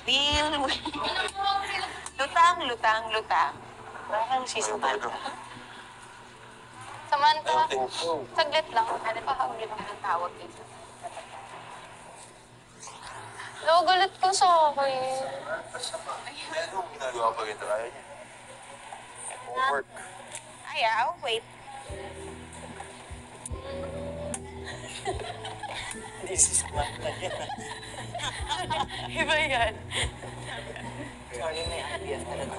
Will. Lutang, lutang, lutang. Parang si Samantha. Samantha, saglit lang. Ano pa Paulit ka ng tawag dito. Nagugulat ko sa akin. Anong ginagawa pa ito? Ayaw niya. Homework. Ayaw, wait. Hindi si Samantha yan. Iba yan. Sorry, may IBS talaga.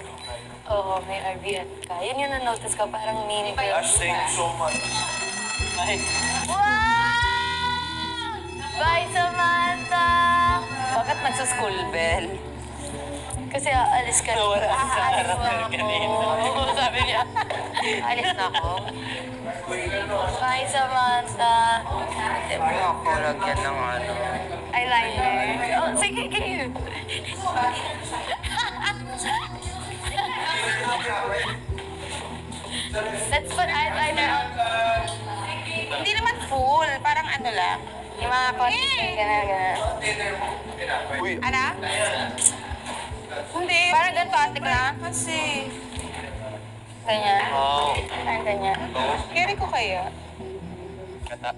Oo, may RBN ka. Yun yung na-notice ko, parang mini pa yun. Ash, thank you so much. Ay, Wow! Bye, Samantha! Bakit magsa-school bell? Kasi aalis ka. nawala sa harap Aalis ng na kanina. ako. Oo, sabi niya. Alis na ako. Bye, Samantha. Siyempre ako, lagyan ng ano. Eyeliner. Oh, sige, kayo. Let's put eyeliner on. Hindi naman full, parang ano lang. Yung mga konti. Gana. Uy, Ano? Hindi. Parang ganito, ate ko na. Kasi, Ganyan. Oo. Parang ganyan. carry ko kaya. Kata.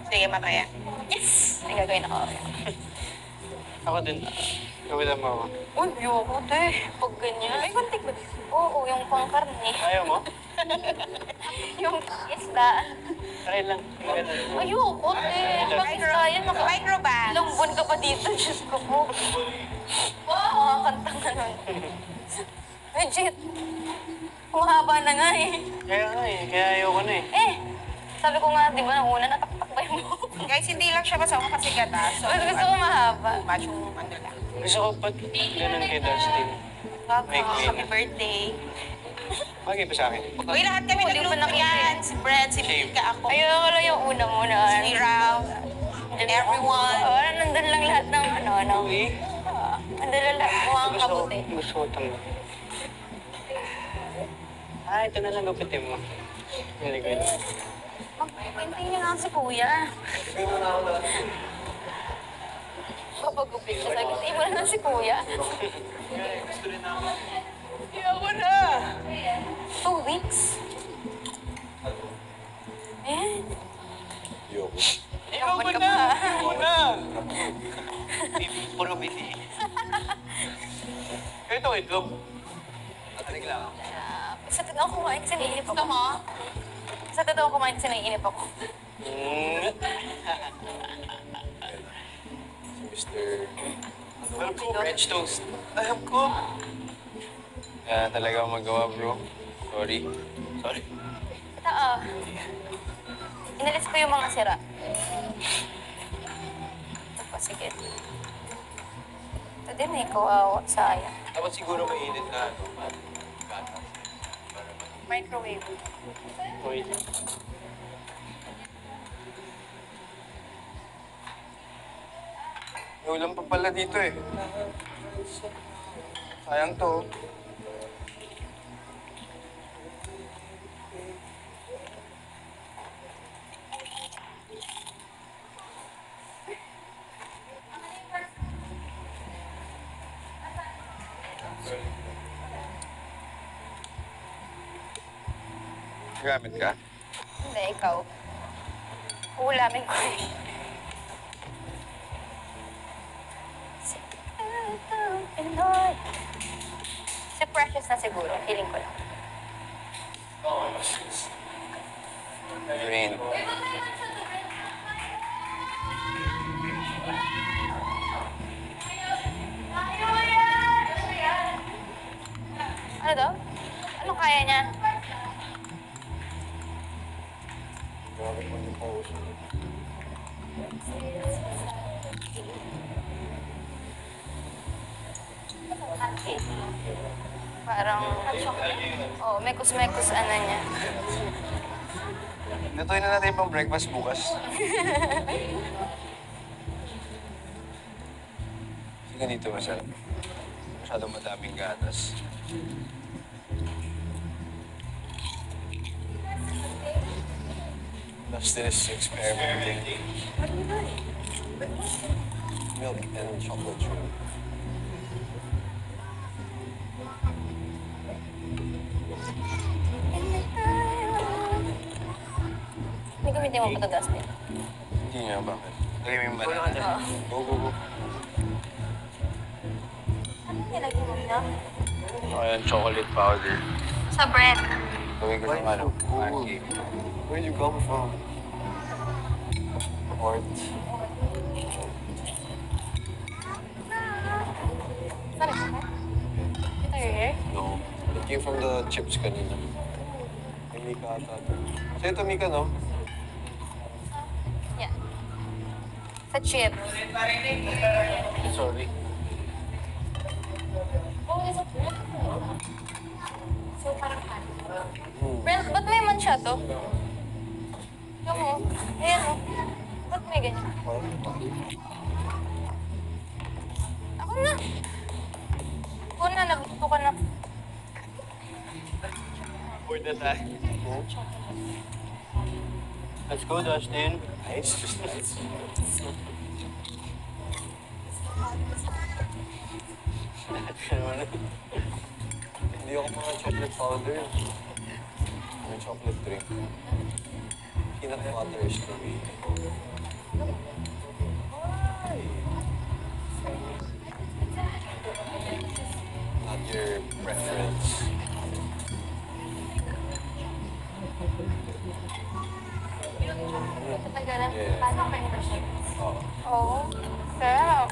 Sige, mamaya. Yes! May gagawin ako. Ako din. Gawilan mo ako. Uy, ayoko, te. Pag ganyan. Ay, kontik ba? Oo, yung pangkarne. Ayaw mo? Yung isda. Try lang. Gawilan. Ayoko, te. Pag isda yan, Microban. ilang buwan ka pa dito, Diyos ko po. Makakanta ka nun. Legit. Kumahaba na nga eh. Kaya nga eh. Kaya ayoko na eh. Eh, sabi ko nga, di ba, nang una nataktakbay mo. Guys, hindi lang siya masama kasi gata. So, Mas gusto ko mahaba. Much yung ano lang. Gusto ko ba't ganun kay Dustin? May clean. Happy birthday. Bagay pa sa akin. Uy, lahat kami Hindi ko nagluto nakita. yan. Si Brent, si Shame. Pika, ako. Ayun ko lang yung una muna. Si Ralph. Everyone. Oo, nandun lang lahat ng ano. Uy. Nandun lang lahat. Mukhang Gusto ko. kabuti. Gusto ko tanggap. Ah, ito na lang gupitin mo. Very good. Magpinting niya nga si kuya. Papagupit siya. Sabi, tingin mo na lang si kuya. Gusto rin namin. Iyawa na. 2 weeks. Eh, ayoko. Iyawa Ayaw na. mo na! Puro biti. Ito, itlog. Atalig lang. sa totoo kumain kasi naiinip ako. mo? Sa totoo kumain kasi naiinip ako. Si Mr. Alam ko, French toast. Alam ko. Kaya talaga ako magawa, bro. Sorry. Sorry. Totoo. Inalis ko yung mga sira. Ito pa, sige. Ito din may kawawa. Sayang. Dapat siguro mainit na ano. Gatas. Microwave. Wait. May ulam pa pala dito eh. Sayang to. Gamit ka? Hindi, ikaw. Uulamin ko eh. Si Precious na siguro. Feeling ko lang. Rain. Ano daw? Ano kaya niya? Gamit mo yung pause. Parang, oh, mekos-mekos ano niya. Lutuin na natin pang breakfast bukas. Sige dito, masarap. Masyadong madaming gatas. Dustin is experimenting. Milk and chocolate shrimp. Hindi mo pa ito dustin. Hindi nga, bakit? Lagay mo yung banana. Oo. Go, go, go. Ano nilagay mo na? Ayan, chocolate powder. Sa bread. Gawin ko ng ano, pancake. Where you come from? Port. Sorry, ito your hair? No. It came from the chips kanina. Kay Mika ata. Sa'yo ito, Mika, no? Yeah. Sa chips. Sorry. Oh, is it bread? So, parang pan. Hmm. Bread, ba't may mancha to? Yung mo. Ayan o. Ba't may ganyan? Ako na. Ako na, nagusto ka na. For the time. Let's go, Dustin. Nice, just nice. Hindi ako mga chocolate powder. May chocolate drink. Peanut butter is the way. Not your preference. Talaga na. Yeah. Paano ka nito? Oh. Oo. Sarap.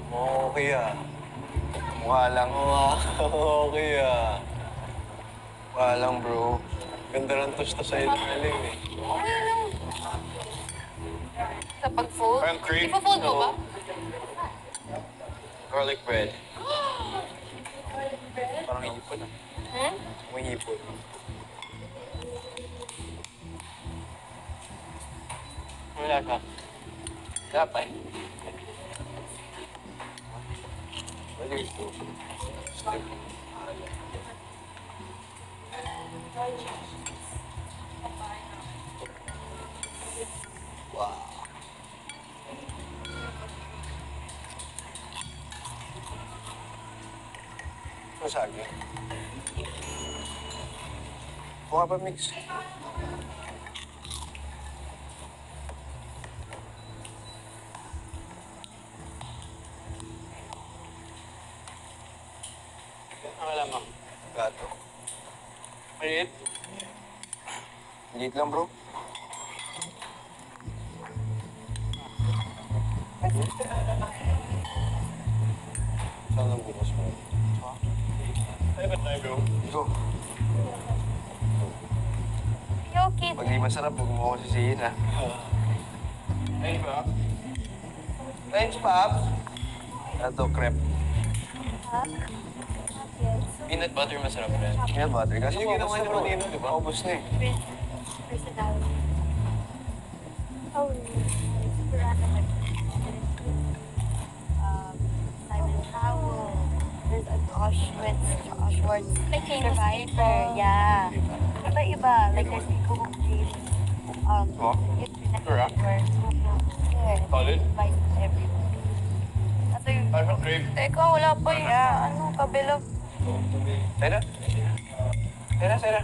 Okay ah. Mukha lang. Okay ah. Mukha lang, bro. Ganda ng tosta sa ilalim eh. Okay lang. Sa pag-fold? Parang crepe. Ipa-fold mo ba? Garlic bread. Parang hipon ah. Hmm? May hipon. Wala ka. Dapat. Where do you go? Slip. Wow. Ano saging? Mukha ba mix? Ang alam mo. Gato. Maliit. Maliit lang, bro. Saan ang bukas mo? Ay, ba't tayo, bro? Go. Yoki. Pag di masarap, huwag mo ako sisihin, ah. Ayun ba? Thanks, Pops. Ito, crepe. Peanut butter masarap rin. Peanut butter? Kasi Yung ginawa niyo bro. kanina, di ba? Ubus na eh. Personality. Oh, super animated. Simon Cowell. There's a Josh Schwartz. Like Survivor, yeah. Iba-iba. Like there's people who play Oh? Sure, ah? Solid? Advice everyone. Ito yung... Ano, crepe? Teka, wala pa yung... Ano, kabilog. Sarah? Sarah, Sarah.